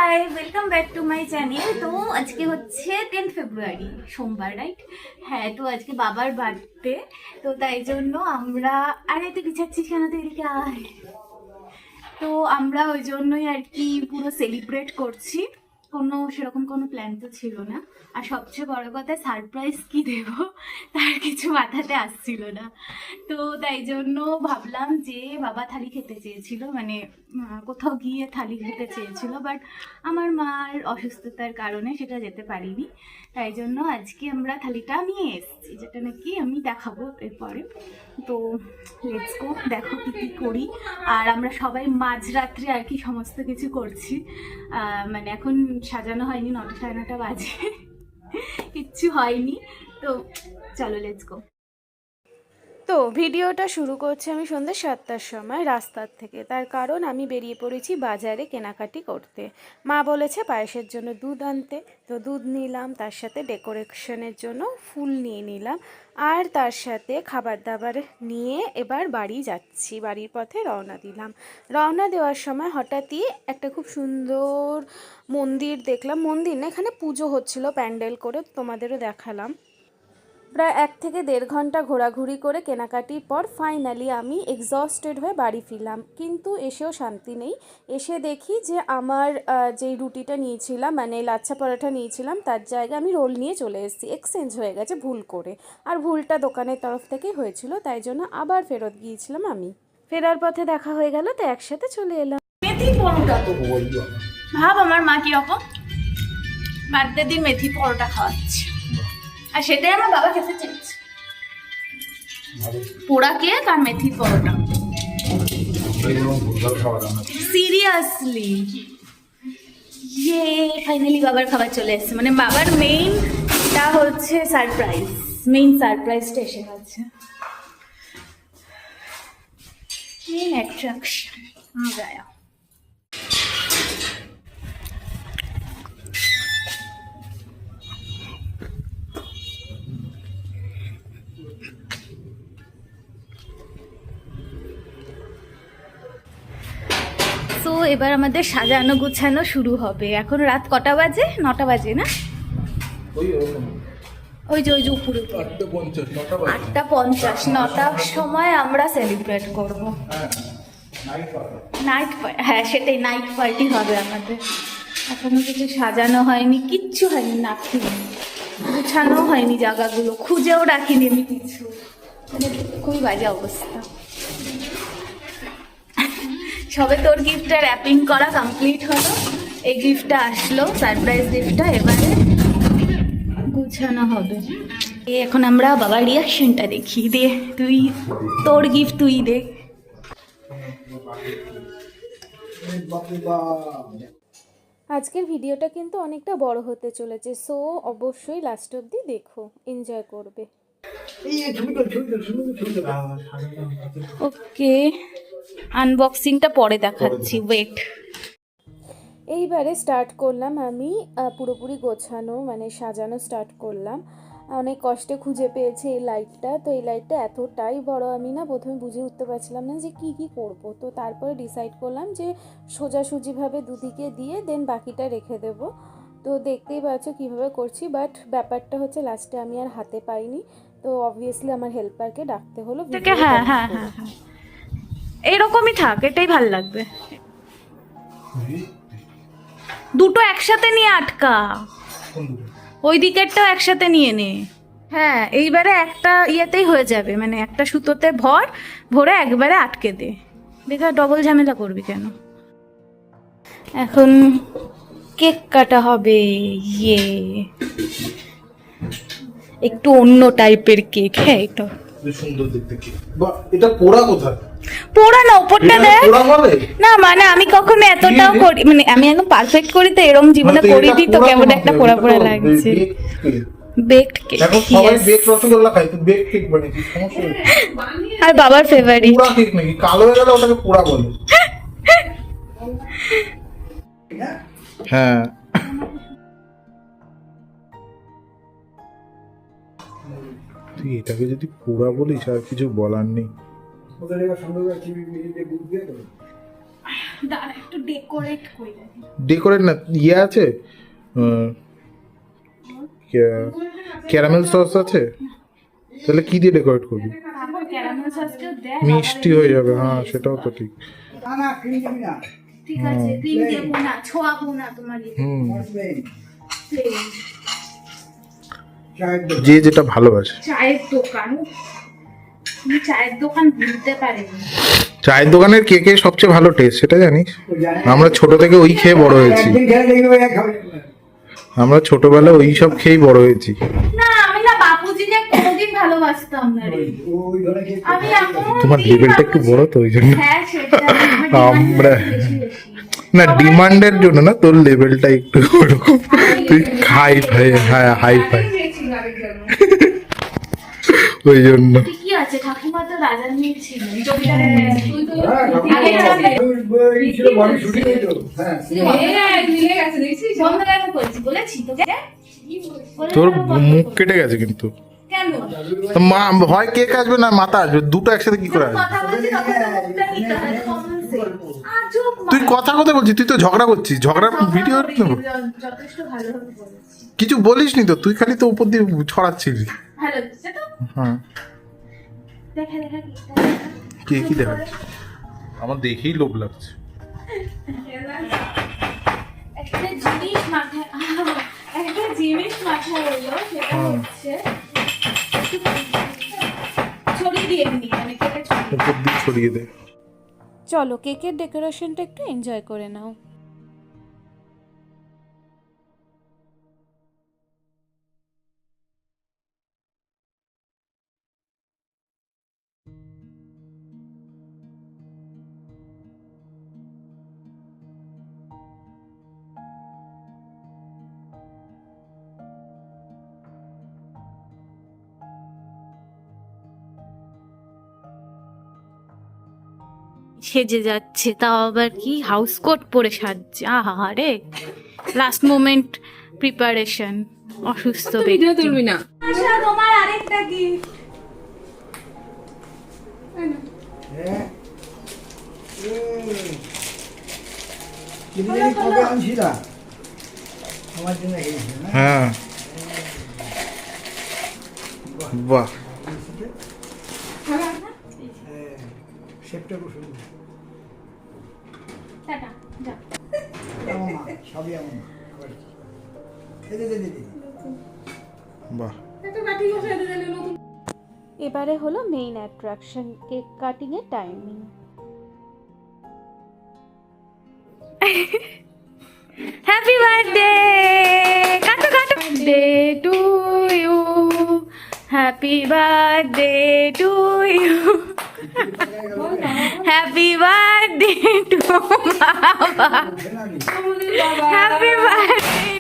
High, welcome back to my channel. তো আজকে হচ্ছে 10 ফেব্রুয়ারি, সোমবার, রাইট? হ্যাঁ, তো আজকে বাবার বার্থডে। তো তাই জন্য আমরা, আরে তুই বিছাচ্ছিস কেন, তুই এদিকে আয়। তো আমরা ওই জন্যই আর কি পুরো সেলিব্রেট করছি। সেরকম কোনো প্ল্যান তো ছিল না। আর সবচেয়ে বড় কথা, সারপ্রাইজ কি দেব তার কিছু মাথাতে আসছিল না। তো তাই জন্য ভাবলাম যে বাবা থালি খেতে চেয়েছিল, মানে কোথাও গিয়ে থালি খেতে চেয়েছিল, বাট আমার মার অসুস্থতার কারণে সেটা যেতে পারিনি। তাই জন্য আজকে আমরা থালিটা নিয়ে এসেছি, যেটা নাকি আমি দেখাবো এরপরে। তো লেটস গো, দেখো কি কি করি। আর আমরা সবাই মাঝরাত্রে আর কি সমস্ত কিছু করছি। মানে এখন সাজানো হয়নি, 9টা সাড়ে 9টা বাজে, কিচ্ছু হয়নি। তো চলো লেটস গো। তো ভিডিওটা শুরু করছি আমি সন্ধ্যে 7টার সময় রাস্তার থেকে। তার কারণ আমি বেরিয়ে পড়েছি বাজারে কেনাকাটি করতে। মা বলেছে পায়েসের জন্য দুধ আনতে, তো দুধ নিলাম, তার সাথে ডেকোরেশনের জন্য ফুল নিয়ে নিলাম, আর তার সাথে খাবার দাবার নিয়ে এবার বাড়ি যাচ্ছি। বাড়ির পথে রওনা দিলাম। রওনা দেওয়ার সময় হঠাৎই একটা খুব সুন্দর মন্দির দেখলাম। মন্দির না, এখানে পুজো হচ্ছিল প্যান্ডেল করে, তোমাদেরও দেখালাম। প্রায় 1 থেকে 1.5 ঘন্টা ঘোরাঘুরি করে কেনাকাটির পর ফাইনালি আমি এক্সস্টেড হয়ে বাড়ি ফিরলাম। কিন্তু এসেও শান্তি নেই। এসে দেখি যে আমার যেই রুটিটা নিয়েছিলাম, মানে লাচ্ছা পরোটা নিয়েছিলাম, তার জায়গায় আমি রোল নিয়ে চলে এসেছি। এক্সচেঞ্জ হয়ে গেছে ভুল করে। আর ভুলটা দোকানের তরফ থেকেই হয়েছিল, তাই জন্য আবার ফেরত গিয়েছিলাম আমি। ফেরার পথে দেখা হয়ে গেল, তো একসাথে চলে এলাম। মেথি পরোটা তো ভাব আমার মা কিরকম বার্থডে দিন মেথি পরোটা খাওয়াচ্ছে, আর সেটাই আমার বাবা খেতে চেয়েছে। পোড়া কেক আর মেথি পরোটা, সিরিয়াসলি। ইয়ে, ফাইনালি বাবার খাবার চলে এসেছে, মানে বাবার মেইনটা হচ্ছে সারপ্রাইজ, মেইন সারপ্রাইজটা এসে গেছে। মেইন অ্যাট্রাকশন आ गया। তো এবার আমাদের সাজানো গুছানো শুরু হবে। এখন রাত কটা বাজে? 9টা বাজে না? ওই যে উপরে 8:50, 9টার সময় আমরা সেলিব্রেট করবো। নাইট পার্টি, হ্যাঁ সেটাই, নাইট পার্টি হবে আমাদের। এখনো কিছু সাজানো হয়নি, কিচ্ছু হয়নি, নাকি গুছানো হয়নি, জায়গাগুলো খুঁজেও রাখিনি আমি কিছু, মানে খুবই বাজে অবস্থা। সবে তোর গিফটটা র্যাপিং করা কমপ্লিট হলো, এই গিফটটা আসলো, সারপ্রাইজ গিফটটা, এবারে গুছানো হবে। এখন আমরা বাবার রিয়াকশনটা দেখি। দে তুই, তোর গিফট তুই দে। আজকের ভিডিওটা কিন্তু অনেকটা বড় হতে চলেছে, সো অবশ্যই লাস্ট অবধি দেখো, এনজয় করবে। ওকে, আনবক্সিংটা পরে দেখাচ্ছি, ওয়েট। এইবারে স্টার্ট করলাম আমি পুরোপুরি গোছানো, মানে সাজানো স্টার্ট করলাম। অনেক কষ্টে খুঁজে পেয়েছি এই লাইটটা। তো এই লাইটটা এতটাই বড়, আমি না প্রথমে বুঝে উঠতে পারছিলাম না যে কি করব। তো তারপরে ডিসাইড করলাম যে সোজাসুজিভাবে দুদিকে দিয়ে দেন বাকিটা রেখে দেব। তো দেখতেই পাচ্ছ কীভাবে করছি, বাট ব্যাপারটা হচ্ছে লাস্টে আমি আর হাতে পাইনি। তো অবভিয়াসলি আমার হেল্পারকে ডাকতে হলো। হ্যাঁ হ্যাঁ হ্যাঁ হ্যাঁ, এরকমই থাক, এটাই ভাল লাগবে। দুটো একসাথে নিয়ে আটকা, ওই দিকেরটাও একসাথে নিয়ে নে। হ্যাঁ, এইবারে একটা ইয়েতেই হয়ে যাবে, মানে একটা সুতোতে ভরে একবারে আটকে দে। দেখা ডবল ঝামেলা করবি কেন। এখন কেক কাটা হবে। ইয়ে, একটু অন্য টাইপের কেক। হ্যাঁ, এটা সুন্দর দেখতে কেক। বাহ, এটা পোড়া কোথায়? পোড়া না, ওপরটা দেখ না, মানে আমি কখনো এতটাও করি, মানে আমি একদম পারফেক্ট করি তো, এরকম জীবনে করিনি তো, কেমন একটা পোড়া পোড়া লাগছে। বেকড কেক, এখন সবাই বেক রসগোল্লা খায়, তো বেক কেক বানিয়েছিস, সমস্যা নেই। আর বাবার ফেভারিট। পোড়া কেক নাকি? কালো হয়ে গেলে ওটাকে পোড়া বলে। হ্যাঁ, তুই এটাকে যদি পোড়া বলিস আর কিছু বলার নেই। দাঁড়া একটু ডেকোরেট করে রাখি। ডেকোরেট না ইয়ে আছে, ক্যারামেল সস আছে, তাহলে কি দিয়ে ডেকোরেট করবি? তারপর ক্যারামেল সসটা দেয়, মিষ্টি হয়ে যাবে, হ্যাঁ সেটাও তো ঠিক। ঠিক আছে ক্রিম দেবো না, ছোঁয়াবো না তোমার হুম, প্লেন যে যেটা ভালোবাসে। চায়ের দোকান, তুমি চায়ের দোকান ভুলতে পারেনি। চায়ের দোকানের কেকের সবচেয়ে ভালো টেস্ট, সেটা জানিস? আমরা ছোট থেকে ওই খেয়ে বড় হয়েছি, আমরা ছোটবেলায় ওই সব খেয়েই বড় হয়েছি। না আমি না বাপুজি যে কোনোদিন ভালোবাসতাম না রে, আমি এখনো তোমার লেভেলটা একটু বড় তো ওই জন্য। হ্যাঁ সেটা আমরা না ডিমান্ডের জন্য না, তোর লেভেলটা একটু ওরকম, তুই হাই ফাই, হ্যাঁ হাই ফাই, ওই জন্য। কি আছে ঠাকুমা তো রাজার মেয়ে ছিলেন, জমিদারের। তুই তো বন্ধ কেন করছি বলেছি তোকে? তোর মুখ কেটে গেছে কিন্তু। কেন তো মা হয় কেক আসবে না মাথা আসবে, দুটো একসাথে কি করে আসবে? কথা বলছি তখন তো মুখটা নিতে হয়, common sense। আজব তুই কথা বলছিস, তুই তো ঝগড়া করছিস, ঝগড়ার ভিডিও যথেষ্ট ভালোভাবে বলেছি। কিছু বলিসনি তো, তুই খালি তো উপর দিয়ে ছড়াচ্ছিস। ভালো হচ্ছে তো? হ্যাঁ, দেখা দেখা কে কি দেখা যাচ্ছে? আমার দেখেই লোভ লাগছে। একটা জিনিস মাথায় এলো, সেটা হচ্ছে ছড়িয়ে দিয়ে দিই, মানে কেটে ছড়িয়ে উপর দিয়ে ছড়িয়ে দে। চলো কেকের ডেকোরেশনটা একটু এনজয় করে নাও। সেজে যাচ্ছে, তাও আবার কি হাউস কোট পরে সাজছে, আহা রে লাস্ট মোমেন্ট প্রিপারেশন। অসুস্থ ভিডিও তুলবি না। আচ্ছা তোমার আরেকটা গিফট। হ্যাঁ বাহ, টাটা যা। বাহ। এবারে হলো মেইন অ্যাট্রাকশন, কেক কাটিং এর টাইমিং। হ্যাপি বার্থডে, কাটো কাটো, day to you, happy birthday to you, happy birthday to বাবা, হ্যাপি বার্থডে।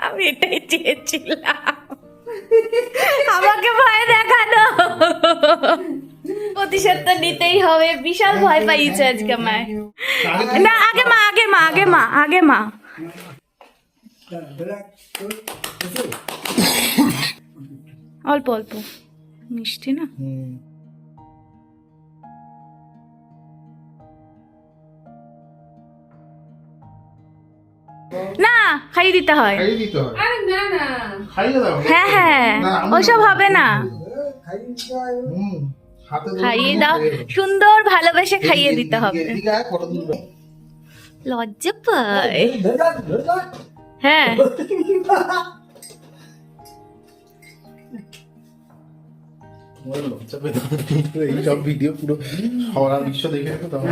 আমি এটাই চেয়েছিলাম, আমাকে ভয় দেখানো। প্রতিশোধ তো নিতেই হবে, বিশাল ভয় পাইছে আজকে আমায়। না আগে মা, আগে মা, আগে মা, আগে মা। অল্প অল্প মিষ্টি না। না খাইয়ে দিতে হয়, খাইয়ে দিতে হয়। আরে না না, খাইয়ে দাও। হ্যাঁ হ্যাঁ ওসব হবে না, হুম, হাতে ধরে খাইয়ে দাও, সুন্দর ভালোবেসে খাইয়ে দিতে হবে। এদিকে আয়, ফটো তুলবে। লজ্জা পায়, হ্যাঁ ওই লজ্জা পেতে হবে। এই সব ভিডিও পুরো সারা বিশ্ব দেখে নেবে, তখন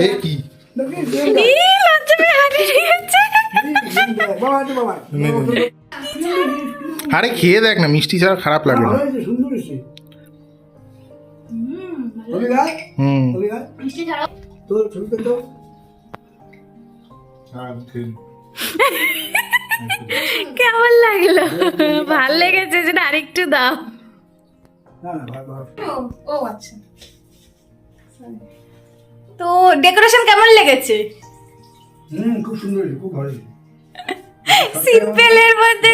এ কি এই লজ্জা পেয়ে হাঁটে গেছে। আরে খেয়ে দেখ না, মিষ্টি ছাড়া খারাপ লাগে না। হুম, মিষ্টি ছাড়াও কেমন লাগলো? ভাল লেগেছে, যেটা আরেকটু দাও। ও আচ্ছা। তো ডেকোরেশন কেমন লেগেছে? খুব সুন্দর, খুব ভালো। সিম্পলের মধ্যে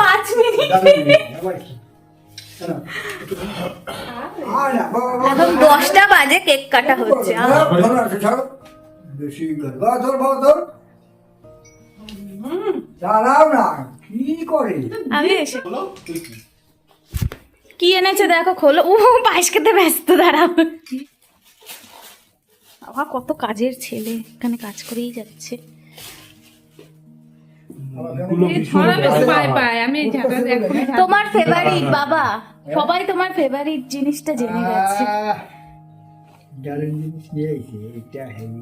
5 মিনিট। আর না, বাবা, বাবা, এখন 10টা বাজে, কেক কাটা হচ্ছে। ধরো, ছাড়ো। বেশি গর্বা ধর, বাবা, ধর। দাঁড়াও না, কি করে? আমি এসে কি এনেছে দেখো, খোলো। পায়েস খেতে ব্যস্ত, দাঁড়াও। বাবা কত কাজের ছেলে, এখানে কাজ করেই যাচ্ছে। তোমার ফেভারিট বাবা, সবাই তোমার ফেভারিট জিনিসটা জেনে গেছে। ডালের জিনিস নিয়ে আইছে, এটা হেভি।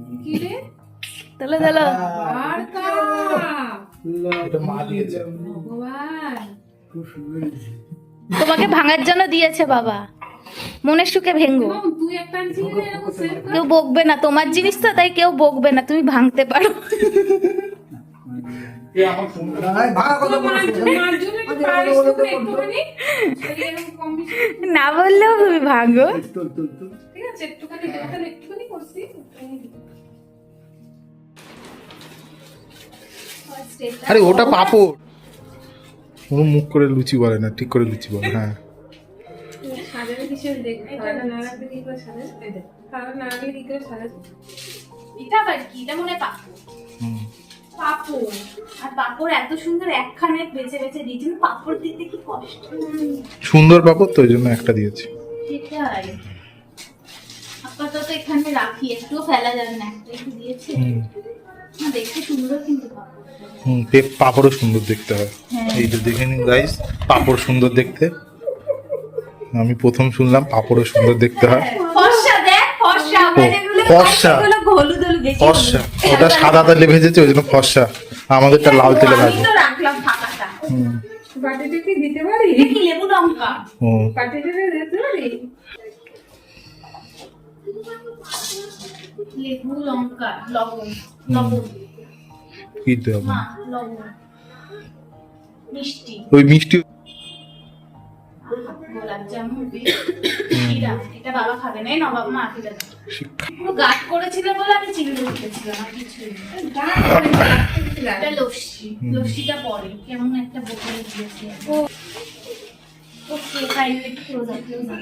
তোলো তোলো। এটা মা দিয়েছে। খুব সুন্দর হয়েছে। তোমাকে ভাঙার জন্য দিয়েছে বাবা, মনের সুখে ভেঙ্গো। কেউ বকবে না, তোমার জিনিস তো, তাই কেউ বকবে না, তুমি ভাঙতে পারো। দাঁড়াই, ভাঙা কথা বলছো। না বললেও তুমি ভাঙো। তোল, তোল, তোল। আরে ওটা পাপড়। ও মুখ করে লুচি বলে না, ঠিক করে লুচি বলে। হ্যাঁ এটা আবার কি? এটা মনে হয় পাপড়। হুম। পাপড়। আর পাপড় এত সুন্দর একখানে বেছে বেছে দিয়েছেন, পাপড় দিতে কি কষ্ট। সুন্দর পাপড় তো, ওই জন্য একটা দিয়েছি। সেটাই। আপাতত এখানে রাখি, একটু ফেলা যাবে না, একটা একটু দিয়েছে। হুম। না, দেখতে সুন্দর কিন্তু পাপড়। পাপড়ও সুন্দর দেখতে হয়। হ্যাঁ। এই যে দেখে নিন গাইস, পাপড় সুন্দর দেখতে। আমি প্রথম শুনলাম পাপড়ও সুন্দর দেখতে হয়। ফর্সা দেখ, ফর্সা। আমরা যেগুলো ফর্সা। খাই সেগুলো হলুদ হলুদ বেশি। ফর্সা, হলুদ। ওটা সাদা তেলে ভেজেছে, ওই জন্য ফর্সা। আমাদেরটা লাল তেলে আমি ভাজে। তো রাখলাম ফাঁকাটা। হুম। বাটিতে কি দিতে পারি? দেখি লেবু লঙ্কা। ও বাটিতে দিতে পারি? লেবু লঙ্কা, লবণ, লবণ, কি দেবো? মা, লবণ, মিষ্টি, ওই মিষ্টি। গোলাপ জামুন, ক্ষীরা। এটা বাবা খাবে না, এই নাও বাবা, মা খেতে দাও। পুরো গাঢ় করেছিল বলে আমি চিংড়ি উঠেছিলাম, আর কিছুই না। এটা লস্যি, লস্যিটা পরে কেমন একটা বোতলে দিয়েছে। ওকে, ফাইনালি একটু ক্লোজ আপ, ক্লোজ আপ।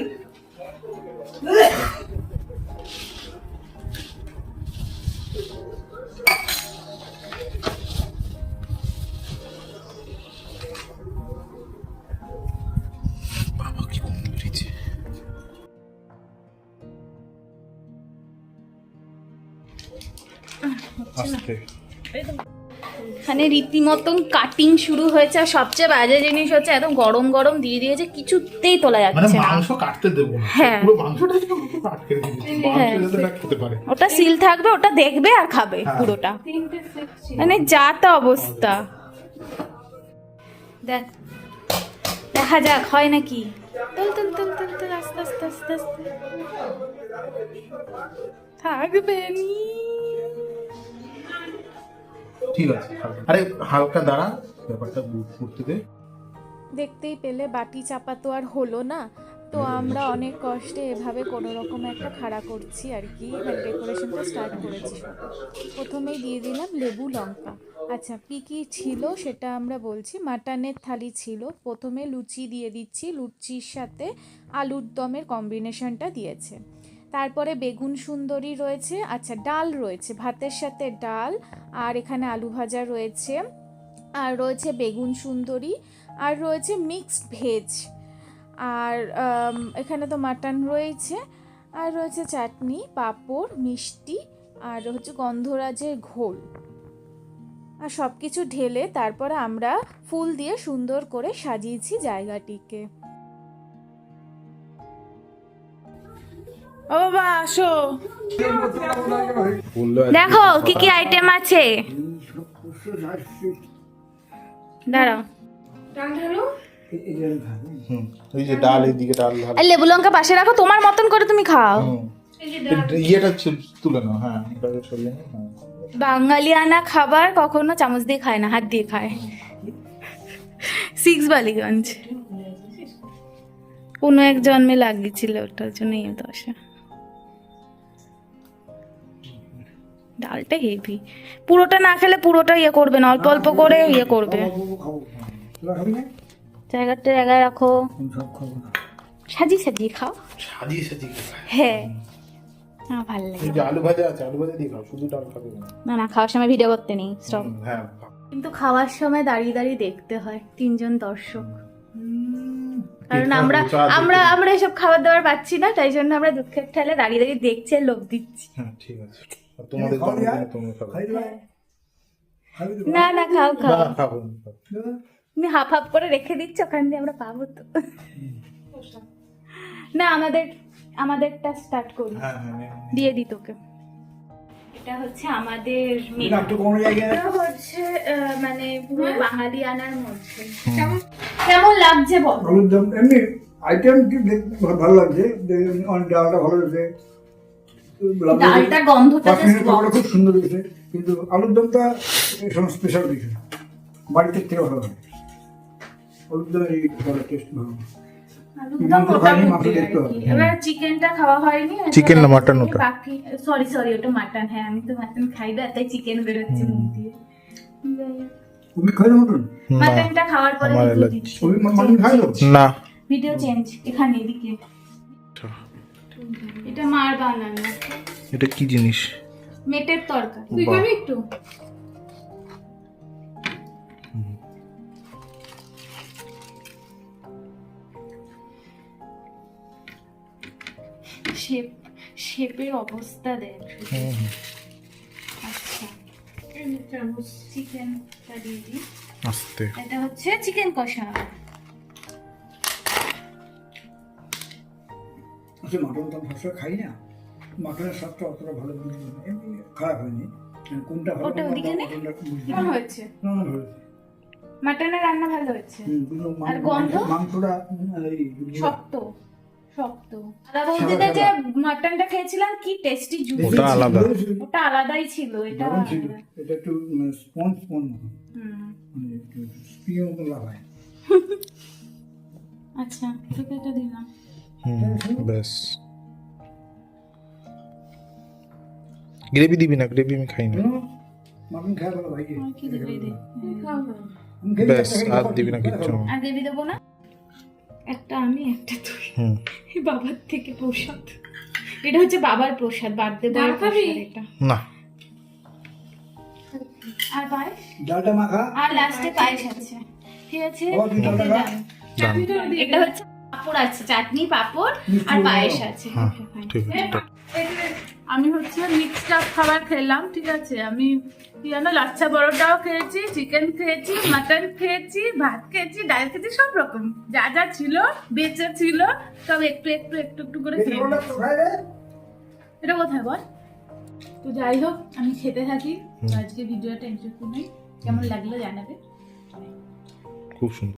বাবা কি গন্ধ বেরিয়েছে। আস্তে। এখানে রীতিমতন কাটিং শুরু হয়েছে, আর সবচেয়ে বাজে জিনিস হচ্ছে একদম গরম গরম দিয়ে দিয়েছে, কিছুতেই তোলা মানে যাচ্ছে না। মাংস কাটতে দেবো না, হ্যাঁ। পুরো মাংসটা পুরো আটকে দিয়েছি। মাংস যাতে না খেতে পারে। ওটা সিল থাকবে, ওটা দেখবে আর খাবে পুরোটা। মানে যা তা অবস্থা। দেখ, দেখা যাক হয় নাকি। তুল তুল তুল তুল তুল, আস্তে আস্তে আস্তে আস্তে। থাকবে নি। ঠিক আছে, আরে হালকা দাঁড়া, ব্যাপারটা করতে দে। দেখতেই পেলে বাটি চাপা তো আর হলো না, তো আমরা অনেক কষ্টে এভাবে কোনো রকম একটা খাড়া করছি আর কি, মানে ডেকোরেশনটা স্টার্ট করেছি। প্রথমেই দিয়ে দিলাম লেবু লঙ্কা। আচ্ছা, কী কী ছিল সেটা আমরা বলছি। মাটনের থালি ছিল, প্রথমে লুচি দিয়ে দিচ্ছি, লুচির সাথে আলুর দমের কম্বিনেশনটা দিয়েছে। তারপরে বেগুন সুন্দরী রয়েছে, আচ্ছা ডাল রয়েছে, ভাতের সাথে ডাল, আর এখানে আলু ভাজা রয়েছে, আর রয়েছে বেগুন সুন্দরী, আর রয়েছে মিক্সড ভেজ, আর এখানে তো মাটন রয়েছে, আর রয়েছে চাটনি, পাঁপড়, মিষ্টি, আর হচ্ছে গন্ধরাজের ঘোল। আর সব কিছু ঢেলে তারপরে আমরা ফুল দিয়ে সুন্দর করে সাজিয়েছি জায়গাটিকে। ও বাবা আসো, বললো দেখো কি কি আইটেম আছে। দাঁড়াও, ওই যে ডাল, এইদিকে ডাল ঢাল। আর লেবু লঙ্কা পাশে রাখো, তোমার মতন করে তুমি খাও। ইয়েটা তুলে নাও। হ্যাঁ, ওটাকে সরিয়ে নাও। হ্যাঁ। বাঙালিয়ানা খাবার কখনো চামচ দিয়ে খায় না, হাত দিয়ে খায়। 6 বালিগঞ্জ কোনো এক জন্মে লাগিয়েছিল, ওটার জন্যই এত আসে। ডালটা হেভি, পুরোটা না খেলে পুরোটা ইয়ে করবে না, অল্প অল্প করে ইয়ে করবে। খাবো, খাবো। তোরা খাবি না? জায়গাটা জায়গায় রাখো। আমি সব খাবো না। সাজিয়ে সাজিয়ে খাও। সাজিয়ে সাজিয়ে খায়। হ্যাঁ আমার ভালো লাগে। এই যে আলু ভাজা আছে, আলু ভাজা দিয়ে খাও, শুধু ডাল খাবে না। না না, খাওয়ার সময় ভিডিও করতে নেই, স্টপ। হ্যাঁ কিন্তু খাওয়ার সময় দাঁড়িয়ে দাঁড়িয়ে দেখতে হয় 3 জন দর্শক, কারণ আমরা আমরা আমরা এসব খাবার দাবার পাচ্ছি না, তাই জন্য আমরা দুঃখের ঠেলে দাঁড়িয়ে দাঁড়িয়ে দেখছি আর লোভ দিচ্ছি। হ্যাঁ ঠিক আছে, আর তোমাদের জন্য তোমরা খাবে। খাই দেবা খাবি তো না না, খাও খাও, না খাবো না, খাবো। তুমি হাফ হাফ করে রেখে দিচ্ছ, ওখান দিয়ে আমরা পাবো তো। না আমাদেরটা স্টার্ট করি, হ্যাঁ হ্যাঁ দিয়ে দিই তোকে। এটা হচ্ছে আমাদের এটা একটু কোনো জায়গায় এটা হচ্ছে মানে পুরো বাঙালি আনার মধ্যে। কেমন লাগছে বল? আলুর দম এমনি আইটেম কি ভালো লাগছে, অনেক ডালটা ভালো হয়েছে, ডালটা গন্ধটা পাঁচ মিনিট just পরে খুব সুন্দর হয়েছে, কিন্তু আলুর দমটা স্পেশাল কিছু বাড়িতে থেকে ভালো লাগে। আলুর দমের এই টেস্ট ভালো। আলুর দম মোটামুটি মাংস দেখতে আর হবে। কি। এবার চিকেনটা খাওয়া হয়নি, চিকেন না, মাটন ওটা। বাকি সরি ওটা মাটন। হ্যাঁ আমি তো মাটন খাই না, তাই চিকেন বেরোচ্ছে মুখ দিয়ে। যাই হোক। তুমি খাই না মটন? না মাটনটা খাওয়ার পরে আমার ভিডিও অ্যালার্জি। দিচ্ছি। তুমি মটন খাই তো? না। ভিডিও চেঞ্জ এখানে এদিকে। এটা মার বানানো এটা কি জিনিস? মেটের তরকারি। তুই খাবি একটু? শেপের অবস্থা দেখ। আচ্ছা চিকেনটা দিয়ে দিই। আস্তে। এটা হচ্ছে চিকেন কষা। আচ্ছা মটন তো আমরা সবসময় খাই না, মটনের স্বাদটা অতটা ভালো এমনি খারাপ হয়নি, কোনটা ভালো ওটা ওদিকে নে। মটনটা বুঝতে কেমন পারি। হয়েছে? না না ভালো হয়েছে। মাটনের রান্না ভালো হয়েছে। কিন্তু আর গন্ধ? মাংসটা শক্ত দাদা বৌদিতে যে মাটনটা খেয়েছিলাম কি টেস্টি জুসি। ওটা আলাদা। ওটা আলাদাই ছিল, এটা দারুণ ছিল। আলাদা। এটা একটু স্পঞ্জ হুম। মানে একটু স্প্রিং মতো লাগায়। আচ্ছা তোকে এটা দিলাম। ব্যাস। গ্রেভি দিবি না? গ্রেভি আমি খাই না। মটন খাওয়া ভালো ভাই। আর কি দিবি দে। ব্যাস আর দিবি না কিচ্ছু। আর দেবী দেবো না? একটা আমি একটা তুই। হুম। এই বাবার থেকে প্রসাদ, এটা হচ্ছে বাবার প্রসাদ, বার্থডে বয়ের প্রসাদ এটা। না। আর পায়েস, ডালটা মাখা। আর লাস্টে পায়েস আছে, ঠিক আছে। বাবা, তুই ডালটা খা। ডান। এটা হচ্ছে পাপড় আছে, চাটনি পাপড় আর পায়েস আছে। হ্যাঁ Okay, fine. ঠিক আছে। আমি হচ্ছে মিক্সড আপ খাবার খেলাম, ঠিক আছে। আমি কি জানো, লাচ্ছা পরোটাও খেয়েছি, চিকেন খেয়েছি, মাটন খেয়েছি, ভাত খেয়েছি, ডাল খেয়েছি, সব রকম যা যা ছিল বেঁচে ছিল সব একটু একটু একটু একটু করে খেয়ে নিয়েছি। এটা কোথায় বল? তো যাই হোক আমি খেতে থাকি। তো আজকে ভিডিওটা এনজয় করুন, কেমন লাগলো জানাবে। খুব সুন্দর।